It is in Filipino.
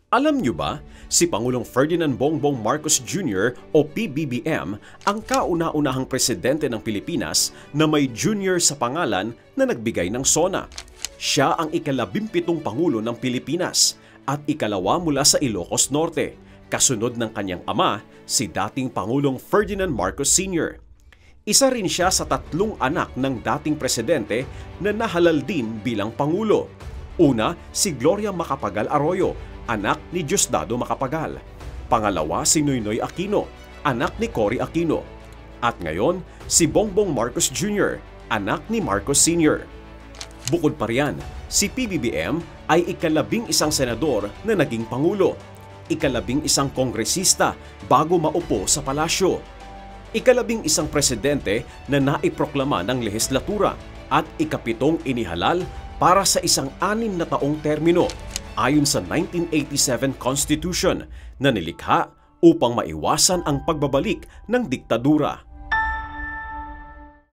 Alam niyo ba, si Pangulong Ferdinand Bongbong Marcos Jr. o PBBM ang kauna-unahang presidente ng Pilipinas na may junior sa pangalan na nagbigay ng SONA. Siya ang ika-17 Pangulo ng Pilipinas at ikalawa mula sa Ilocos Norte, kasunod ng kanyang ama, si dating Pangulong Ferdinand Marcos Sr. Isa rin siya sa 3 anak ng dating presidente na nahalal din bilang Pangulo. Una, si Gloria Macapagal Arroyo, anak ni Diosdado Macapagal. Pangalawa, si Noynoy Aquino, anak ni Cory Aquino. At ngayon, si Bongbong Marcos Jr., anak ni Marcos Sr. Bukod pa riyan, si PBBM ay ika-11 senador na naging Pangulo, ika-11 kongresista bago maupo sa palasyo, ika-11 presidente na naiproklama ng lehislatura at ika-7 inihalal para sa isang 6 na taong termino ayon sa 1987 Constitution na nilikha upang maiwasan ang pagbabalik ng diktadura.